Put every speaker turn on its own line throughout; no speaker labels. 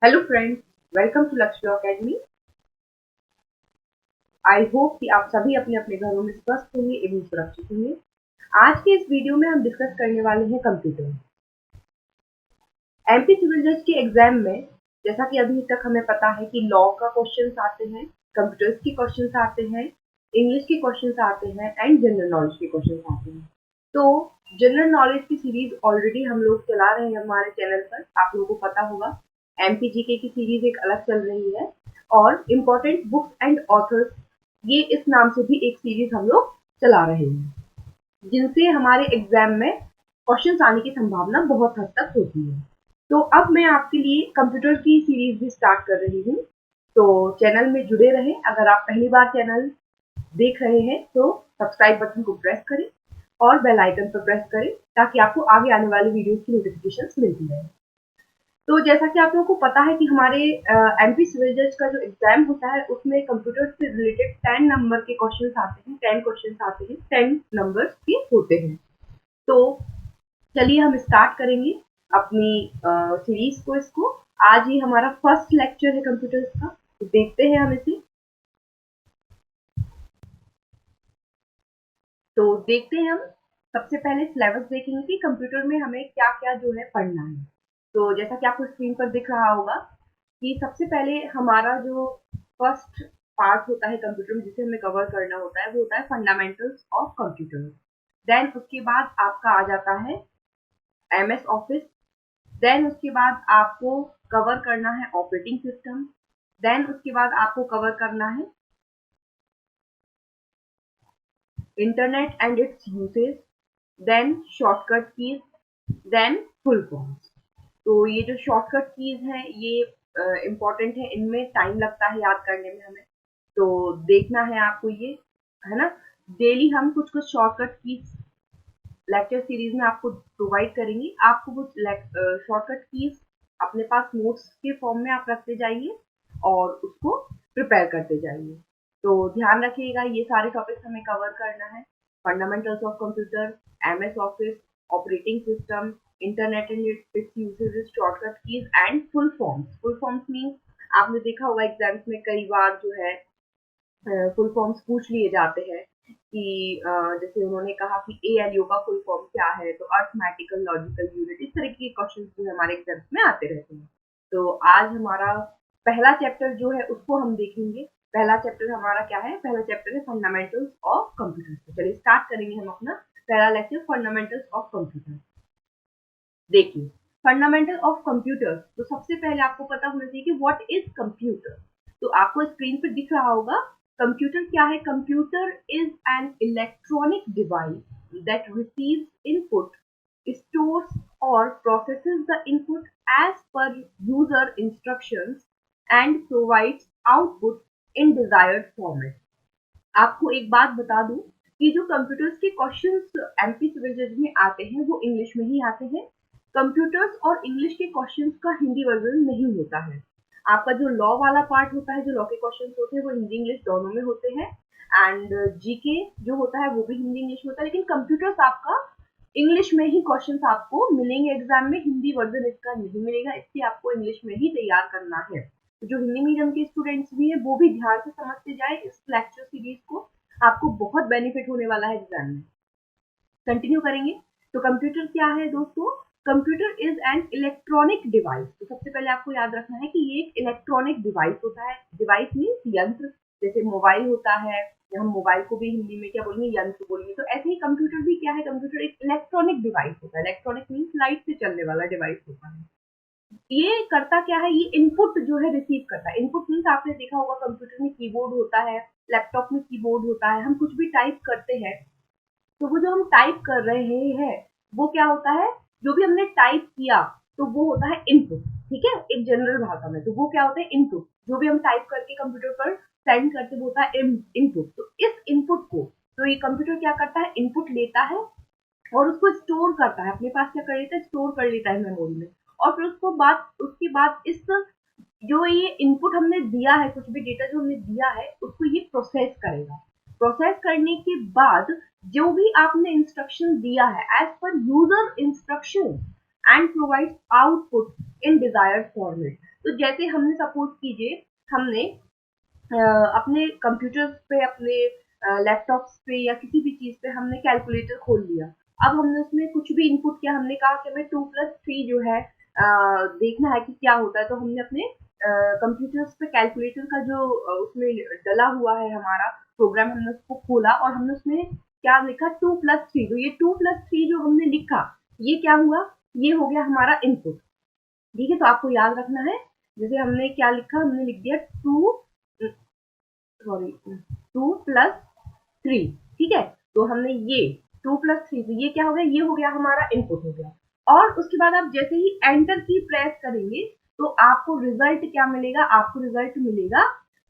Hello friends, welcome to लक्ष्य academy. I hope कि आप सभी अपने अपने घरों में स्वस्थ होंगे एवं सुरक्षित होंगे। आज के इस वीडियो में हम डिस्कस करने वाले हैं कंप्यूटर। एमपी सिविल जज के एग्जाम में जैसा कि अभी तक हमें पता है कि लॉ का क्वेश्चंस आते हैं, कंप्यूटर्स के क्वेश्चंस आते हैं, इंग्लिश के क्वेश्चंस आते हैं एंड जनरल नॉलेज के क्वेश्चंस आते हैं। तो जनरल नॉलेज की सीरीज ऑलरेडी हम लोग चला रहे हैं हमारे चैनल पर, आप लोगों को पता होगा। एमपीजीके की सीरीज एक अलग चल रही है और इम्पोर्टेंट बुक्स एंड ऑथर्स, ये इस नाम से भी एक सीरीज हम लोग चला रहे हैं, जिनसे हमारे एग्जाम में क्वेश्चंस आने की संभावना बहुत हद तक होती है। तो अब मैं आपके लिए कंप्यूटर की सीरीज भी स्टार्ट कर रही हूँ, तो चैनल में जुड़े रहें। अगर आप पहली बार चैनल देख रहे हैं तो सब्सक्राइब बटन को प्रेस करें और बेल आइकन पर प्रेस करें ताकि आपको आगे आने वाली वीडियोस की नोटिफिकेशंस मिलती रहे। तो जैसा कि आप लोगों को पता है कि हमारे एमपी सिविल जज का जो एग्जाम होता है उसमें कंप्यूटर से रिलेटेड 10 नंबर के क्वेश्चंस आते हैं, 10 क्वेश्चंस आते हैं, 10 नंबर्स के होते हैं। तो चलिए हम स्टार्ट करेंगे अपनी सीरीज को। इसको आज ही हमारा फर्स्ट लेक्चर है कंप्यूटर्स का, तो देखते हैं हम इसे। तो देखते हैं हम सबसे पहले सिलेबस देखेंगे कि कंप्यूटर में हमें क्या क्या जो है पढ़ना है। तो जैसा कि आपको स्क्रीन पर दिख रहा होगा कि सबसे पहले हमारा जो फर्स्ट पार्ट होता है कंप्यूटर में जिसे हमें कवर करना होता है वो होता है फंडामेंटल्स ऑफ कंप्यूटर। देन उसके बाद आपका आ जाता है एमएस ऑफिस। देन उसके बाद आपको कवर करना है ऑपरेटिंग सिस्टम। देन उसके बाद आपको कवर करना है internet and its usage. Then shortcut keys. Then full forms. तो ये जो शॉर्टकट कीज हैं ये इम्पोर्टेंट है, इनमें टाइम लगता है याद करने में हमें, तो देखना है आपको ये, है ना। डेली हम कुछ कुछ शॉर्टकट कीज लेक्चर सीरीज में आपको प्रोवाइड करेंगे। आपको वो शॉर्टकट कीज अपने पास नोट्स के फॉर्म में आप रखते जाइए और उसको प्रिपेयर करते जाइए। तो ध्यान रखिएगा ये सारे टॉपिक्स हमें कवर करना है। Fundamentals of computer, MS office, operating system, internet and its usage, shortcut keys and full forms. Full forms means आपने देखा होगा एग्जाम्स में कई बार जो है फुल फॉर्म्स पूछ लिए जाते हैं कि जैसे उन्होंने कहा कि एएलयू का फुल फॉर्म क्या है, तो अर्थमेटिकल लॉजिकल यूनिट, इस तरह के क्वेश्चंस जो हमारे एग्जाम्स में आते रहते हैं। तो आज हमारा पहला चैप्टर जो है उसको हम देखेंगे। पहला चैप्टर हमारा क्या है? पहला चैप्टर है फंडामेंटल्स ऑफ कंप्यूटर। तो चलिए स्टार्ट करेंगे हम अपना पहला लेक्चर, फंडामेंटल्स ऑफ कंप्यूटर। देखिए, फंडामेंटल ऑफ कंप्यूटर, तो सबसे पहले आपको पता होना चाहिए कि व्हाट इज कंप्यूटर। तो आपको स्क्रीन पर दिख रहा होगा कंप्यूटर क्या है। Computer is an electronic device that receives input, stores और processes the input as per user instructions and provides output in desired format. आपको एक बात बता दूं कि जो कंप्यूटर्स के क्वेश्चंस एमपी सिविल जज में आते हैं वो इंग्लिश में ही आते हैं। कंप्यूटर्स और इंग्लिश के क्वेश्चंस का हिंदी वर्जन नहीं होता है। आपका जो लॉ वाला पार्ट होता है, जो लॉ के क्वेश्चंस होते हैं वो हिंदी इंग्लिश दोनों में होते हैं एंड जीके जो होता है वो भी हिंदी इंग्लिश में होता है। लेकिन कंप्यूटर्स आपका इंग्लिश में ही क्वेश्चंस आपको मिलेंगे एग्जाम में, हिंदी वर्जन इसका नहीं मिलेगा, इसलिए आपको इंग्लिश में ही तैयार करना है। तो जो हिंदी मीडियम के स्टूडेंट्स भी हैं वो भी ध्यान से समझते जाए इस लेक्चर सीरीज को, आपको बहुत बेनिफिट होने वाला है एग्जाम में। कंटिन्यू करेंगे। तो कंप्यूटर क्या है दोस्तों? Computer is an electronic device. तो सबसे पहले आपको याद रखना है कि ये एक इलेक्ट्रॉनिक डिवाइस होता है। डिवाइस मीन्स यंत्र, जैसे मोबाइल होता है, हम मोबाइल को भी हिंदी में क्या बोलेंगे? यंत्र बोलेंगे। तो ऐसे ही कंप्यूटर भी क्या है? कंप्यूटर एक इलेक्ट्रॉनिक डिवाइस होता है। इलेक्ट्रॉनिक मीन्स लाइट से चलने वाला डिवाइस होता है। ये करता क्या है? ये इनपुट जो है रिसीव करता है। इनपुट मीन्स आपने देखा होगा कंप्यूटर में कीबोर्ड होता है, लैपटॉप में कीबोर्ड होता है, हम कुछ भी टाइप करते हैं तो वो जो हम टाइप कर रहे हैं वो क्या होता है? जो भी हमने टाइप किया तो वो होता है इनपुट। ठीक है, एक जनरल भाषा में तो वो क्या होता है? इनपुट। जो भी हम टाइप करके कंप्यूटर पर सेंड करते वो होता है इनपुट। तो इस इनपुट को, तो ये कंप्यूटर क्या करता है? इनपुट लेता है और उसको स्टोर करता है अपने पास। क्या कर लेता है? स्टोर कर लेता है मेमोरी में। और फिर उसके बाद इस जो ये इनपुट हमने दिया है, कुछ भी डेटा जो हमने दिया है उसको ये प्रोसेस करेगा। प्रोसेस करने के बाद जो भी आपने इंस्ट्रक्शन दिया है as per user instruction and provide output in desired format. तो जैसे हमने सपोज कीजिए हमने अपने कंप्यूटर पे, अपने लैपटॉप्स पे या किसी भी चीज पे हमने कैलकुलेटर खोल लिया। अब हमने उसमें कुछ भी इनपुट किया, हमने कहा कि हमें 2+3 जो है देखना है कि क्या होता है। तो हमने अपने कंप्यूटर्स पे कैलकुलेटर का जो उसमें डला हुआ है हमारा प्रोग्राम, हमने उसको खोला और हमने उसमें क्या लिखा, 2+3। तो ये 2+3 जो हमने लिखा, ये क्या हुआ, ये हो गया हमारा इनपुट। ठीक है, तो आपको याद रखना है, जैसे हमने क्या लिखा, हमने लिख दिया 2+3। ठीक है, तो हमने ये 2+3, तो ये क्या हो गया, ये हो गया हमारा इनपुट हो गया। और उसके बाद आप जैसे ही एंटर की प्रेस करेंगे तो आपको रिजल्ट क्या मिलेगा, आपको रिजल्ट मिलेगा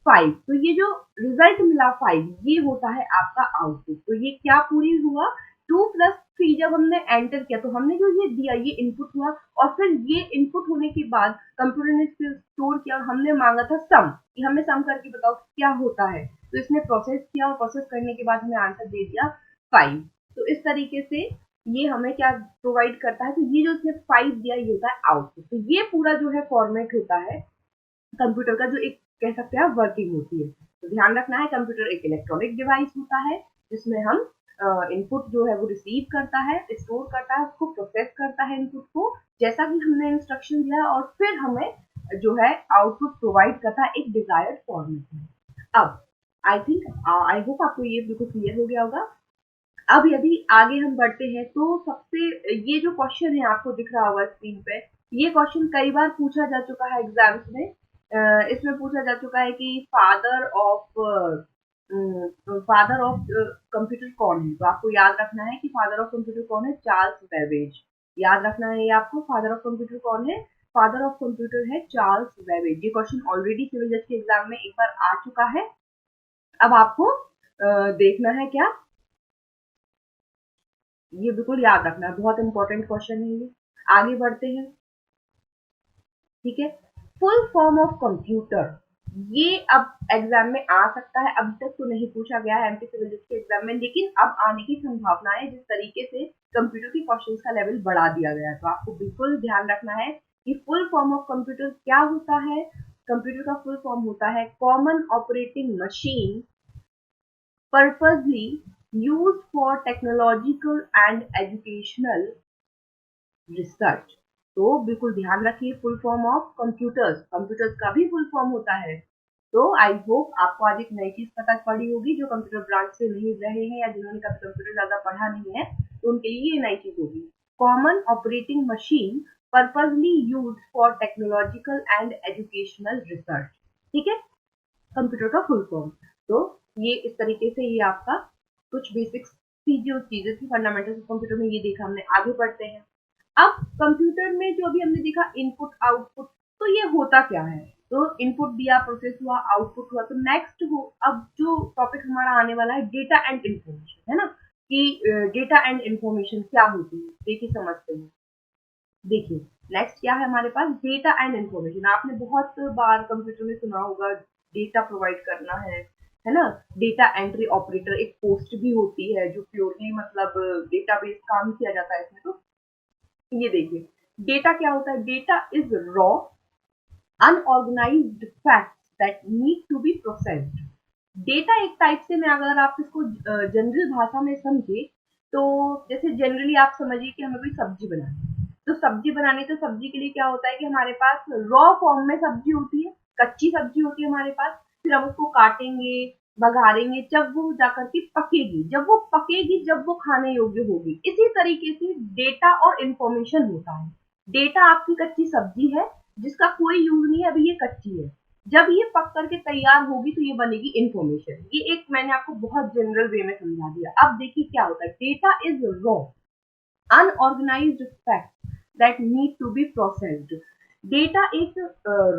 5। तो ये जो रिजल्ट मिला 5, ये होता है आपका आउटपुट। तो ये क्या पूरी हुआ, 2+3 जब हमने एंटर किया तो हमने जो ये दिया, ये इनपुट हुआ। और फिर ये इनपुट होने के बाद कंप्यूटर ने स्टोर किया और हमने मांगा था सम, कि हमें सम करके बताओ क्या होता है। तो इसने प्रोसेस किया और प्रोसेस करने के बाद हमें आंसर दे दिया 5। तो इस तरीके से ये हमें क्या प्रोवाइड करता है, तो ये जो इसने 5 दिया, ये होता है आउटपुट। तो ये पूरा जो है फॉर्मेट होता है कंप्यूटर का, जो एक कह सकते हैं वर्किंग होती है। तो ध्यान रखना है, कंप्यूटर एक इलेक्ट्रॉनिक डिवाइस होता है जिसमें हम इनपुट जो है वो रिसीव करता है, स्टोर करता है, उसको प्रोसेस करता है इनपुट को, जैसा कि हमने इंस्ट्रक्शन दिया, और फिर हमें जो है आउटपुट प्रोवाइड करता है एक डिजायर्ड फॉर्मेट में। अब आई होप आपको ये बिल्कुल क्लियर हो गया होगा। अब यदि आगे हम बढ़ते हैं तो सबसे ये जो क्वेश्चन है आपको दिख रहा होगा स्क्रीन पे, ये क्वेश्चन कई बार पूछा जा चुका है एग्जाम्स में। इसमें पूछा जा चुका है कि फादर ऑफ कंप्यूटर कौन है। तो आपको याद रखना है कि फादर ऑफ कंप्यूटर कौन है, चार्ल्स बेबेज। याद रखना है ये आपको, फादर ऑफ कंप्यूटर कौन है, फादर ऑफ कंप्यूटर है चार्ल्स बेबेज। ये क्वेश्चन ऑलरेडी सिविल जज के एग्जाम में एक बार आ चुका है। अब आपको देखना है क्या, ये बिल्कुल याद रखना है, बहुत इंपॉर्टेंट क्वेश्चन है ये। आगे बढ़ते हैं। ठीक है, फुल फॉर्म ऑफ कंप्यूटर, ये अब एग्जाम में आ सकता है। अभी तक तो नहीं पूछा गया है एमपी सिविल के एग्जाम में, लेकिन अब आने की संभावना है, जिस तरीके से कंप्यूटर की क्वेश्चंस का लेवल बढ़ा दिया गया है। तो आपको बिल्कुल ध्यान रखना है कि फुल फॉर्म ऑफ कंप्यूटर क्या होता है। कंप्यूटर का फुल फॉर्म होता है common operating machine purposely used for technological and educational research. तो बिल्कुल ध्यान रखिए, full form of computers, computers का भी फुल फॉर्म होता है। तो आई होप आपको आज एक नई चीज पता पड़ी होगी, जो कंप्यूटर ब्रांच से नहीं रहे हैं या जिन्होंने कभी कंप्यूटर ज्यादा पढ़ा नहीं है, तो उनके लिए ये नई चीज होगी। Common operating machine purposely use for technological and educational research. ठीक है, कंप्यूटर का फुल फॉर्म। तो ये इस तरीके से ये आपका कुछ बेसिक्स थी, जो चीजें थी फंडामेंटल्स ऑफ कंप्यूटर में, ये देखा हमने। आगे बढ़ते हैं। अब कंप्यूटर में जो अभी हमने देखा इनपुट आउटपुट, तो ये होता क्या है। तो इनपुट दिया, प्रोसेस हुआ, आउटपुट हुआ। तो नेक्स्ट हो, अब जो टॉपिक हमारा आने वाला है, डेटा एंड इंफॉर्मेशन, है ना, कि डेटा एंड इंफॉर्मेशन क्या होती है, देखिए समझते हैं। देखिए, नेक्स्ट क्या है हमारे पास, डेटा एंड इंफॉर्मेशन। आपने बहुत बार कंप्यूटर में सुना होगा, डेटा प्रोवाइड करना है ना। डेटा एंट्री ऑपरेटर एक पोस्ट भी होती है, जो प्योरली मतलब डेटाबेस काम किया जाता है इसमें। तो ये देखिए, डेटा क्या होता है, data is raw unorganized facts that need to be processed. Data एक टाइप से, मैं अगर आप इसको जनरल भाषा में समझे, तो जैसे जनरली आप समझिए कि हमें कोई सब्जी बनानी है। तो सब्जी बनाने, तो सब्जी के लिए क्या होता है कि हमारे पास रॉ फॉर्म में सब्जी होती है, कच्ची सब्जी होती है हमारे पास। फिर हम उसको काटेंगे, बघारेंगे, जब वो जाकर के पकेगी, जब वो पकेगी, जब वो खाने योग्य होगी। इसी तरीके से डेटा और इंफॉर्मेशन होता है। डेटा आपकी कच्ची सब्जी है, जिसका कोई यूज नहीं है, अभी ये कच्ची है। जब ये पक करके तैयार होगी तो ये बनेगी इंफॉर्मेशन। ये एक मैंने आपको बहुत जनरल वे में समझा दिया। अब देखिए क्या होता है, data is raw unorganized fact that need to be processed. Data एक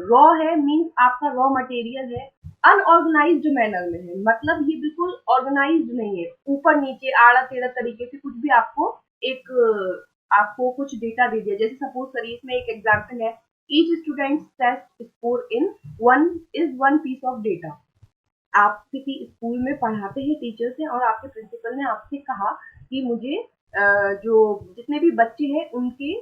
रॉ है, मींस आपका रॉ मटेरियल है, अनऑर्गेनाइज्ड मैनर में है, मतलब ये बिल्कुल ऑर्गेनाइज्ड नहीं है, ऊपर नीचे आड़ा टेढ़ा तरीके से कुछ भी आपको एक आपको कुछ डेटा दे दिया। जैसे सपोज करिए, इसमें एक एग्जांपल है, each student test score in one piece of data. आप किसी स्कूल में पढ़ाते हैं, टीचर्स हैं, और आपके प्रिंसिपल ने आपसे कहा कि मुझे जो जितने भी बच्चे हैं उनके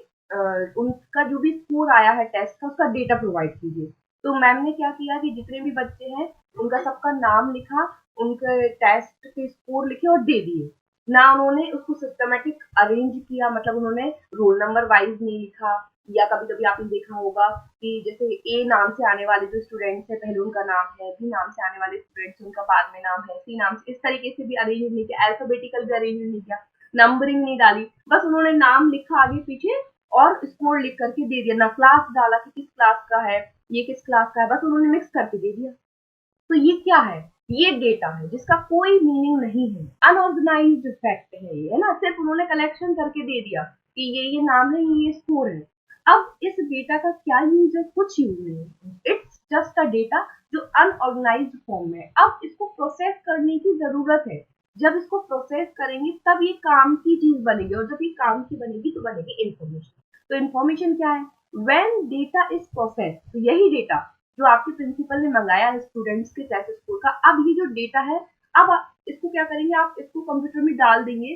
उनका जो भी स्कोर आया है टेस्ट का उसका डेटा प्रोवाइड कीजिए। तो मैम ने क्या किया कि जितने भी बच्चे हैं उनका सबका नाम लिखा, उनके टेस्ट के स्कोर लिखे और दे दिए। ना उन्होंने उसको सिस्टमेटिक अरेंज किया, मतलब उन्होंने रोल नंबर वाइज नहीं लिखा, या कभी-कभी आपने देखा होगा कि जैसे ए नाम से आने वाले जो स्टूडेंट्स हैं पहले उनका नाम है, बी नाम से आने वाले स्टूडेंट्स उनका बाद में नाम है, सी नाम से, इस तरीके से भी अरेंज नहीं किया, अल्फाबेटिकल भी अरेंज नहीं किया, नंबरिंग नहीं डाली, बस उन्होंने नाम लिखा आगे पीछे और स्कोर लिख करके दे दिया, ना क्लास डाला कि किस क्लास का है, ये किस क्लास का है, बस उन्होंने मिक्स करके दे दिया। तो ये क्या है? ये डेटा है जिसका कोई मीनिंग नहीं है, अनऑर्गेनाइज्ड फैक्ट है ये, है ना, सिर्फ उन्होंने कलेक्शन करके दे दिया कि ये नाम है, ये स्कोर है। अब इस डेटा का क्या यूज है? कुछ यूज नहीं, इट्स जस्ट अ डेटा जो अनऑर्गेनाइज्ड फॉर्म में है। अब इसको प्रोसेस करने की जरूरत है, जब इसको प्रोसेस करेंगे तब ये काम की चीज बनेगी, और जब ये काम की बनेगी तो बनेगी इंफॉर्मेशन। तो इंफॉर्मेशन क्या है? व्हेन डेटा इज प्रोसेस, तो यही डेटा जो आपके प्रिंसिपल ने मंगाया है स्टूडेंट्स के टेस्ट स्कोर का, अब ये जो डेटा है, अब इसको क्या करेंगे, आप इसको कंप्यूटर में डाल देंगे।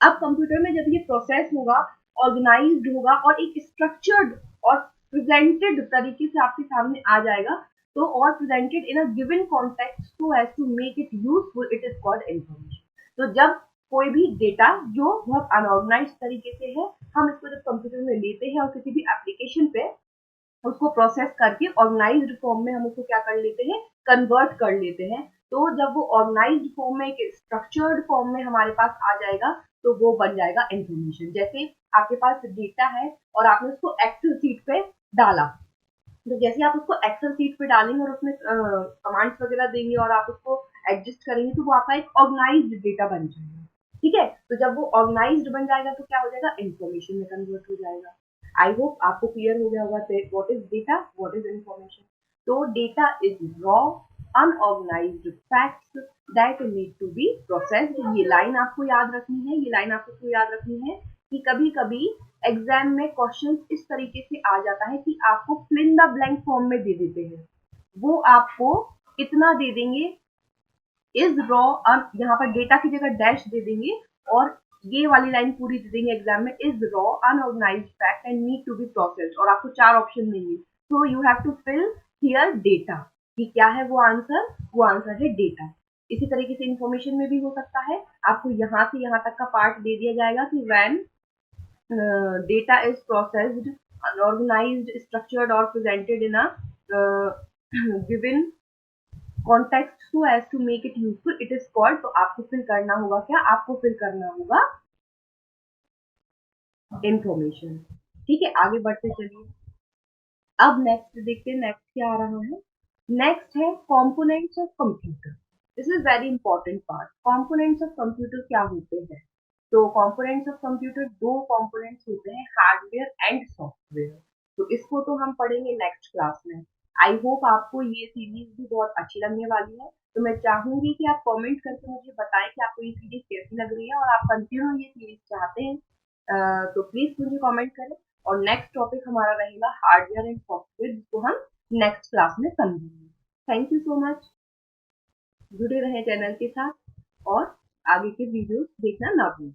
अब कंप्यूटर में जब ये प्रोसेस होगा, ऑर्गेनाइज्ड होगा और एक स्ट्रक्चर्ड और प्रेजेंटेड तरीके से आपके सामने आ जाएगा, तो और presented in a given context so as to make it useful, it is called information. तो जब कोई भी डेटा जो बहुत अनऑर्गेनाइज्ड तरीके से है, हम इसको जब कंप्यूटर में लेते हैं और किसी भी एप्लीकेशन पे उसको प्रोसेस करके ऑर्गेनाइज्ड फॉर्म में हम उसको क्या कर लेते हैं, कन्वर्ट कर लेते हैं। तो जब वो ऑर्गेनाइज्ड फॉर्म में एक स्ट्रक्चर्ड फॉर्म में हमारे पास आ जाएगा, तो वो बन जाएगा इंफॉर्मेशन। जैसे आपके पास डेटा है और आपने उसको एक्सेल शीट पे डाला, तो जैसे आप उसको एक्सेल शीट पे डालेंगे और उसमें कमांड्स वगैरह देंगे और आप उसको एडजस्ट करेंगे, तो वो आपका एक ऑर्गेनाइज्ड डेटा बन जाएगा। ठीक है, तो जब वो ऑर्गेनाइज्ड बन जाएगा तो क्या हो जाएगा, इंफॉर्मेशन में कन्वर्ट हो जाएगा। आई होप आपको क्लियर हो गया होगा what is data, what is information. तो data is raw unorganized facts that need to be processed. ये लाइन आपको याद रखनी है, ये लाइन आपको क्यों याद रखनी है कि कभी कभी एग्जाम में क्वेश्चन इस तरीके से आ जाता है कि आपको fill in the blank form में दे देते हैं। वो आपको इतना दे देंगे, इज रॉ, यहाँ पर डेटा की जगह डैश दे देंगे और ये वाली लाइन पूरी दे देंगे एग्जाम में, is raw unorganized fact and need to be processed, और आपको 4 ऑप्शन देंगे। So you have to fill here data, कि क्या है वो आंसर है डेटा। इसी तरीके से इंफॉर्मेशन में भी हो सकता है, आपको यहाँ से यहाँ तक का पार्ट दे दिया जाएगा कि when data is processed, unorganized, structured or presented in a given context so as to make it useful, it is called। तो आपको फिल करना होगा क्या, आपको फिल करना होगा इंफॉर्मेशन। ठीक है, आगे बढ़ते चलिए। अब नेक्स्ट देखते हैं, नेक्स्ट क्या आ रहा है। नेक्स्ट है components of computer. This is very important part. Components of computer क्या होते हैं? तो कंपोनेंट्स ऑफ कंप्यूटर, दो कंपोनेंट्स होते हैं, हार्डवेयर एंड सॉफ्टवेयर। तो इसको तो हम पढ़ेंगे नेक्स्ट क्लास में। आई होप आपको ये सीरीज भी बहुत अच्छी लगने वाली है। तो मैं चाहूंगी कि आप कमेंट करके मुझे बताएं कि आपको ये सीरीज कैसी लग रही है और आप कंटिन्यू ये सीरीज चाहते हैं, तो प्लीज मुझे कमेंट करें। और नेक्स्ट टॉपिक हमारा रहेगा हार्डवेयर एंड सॉफ्टवेयर, जिसको हम नेक्स्ट क्लास में समझेंगे। थैंक यू सो मच, जुड़े रहें चैनल के साथ और आगे के वीडियोस देखना ना भूलें।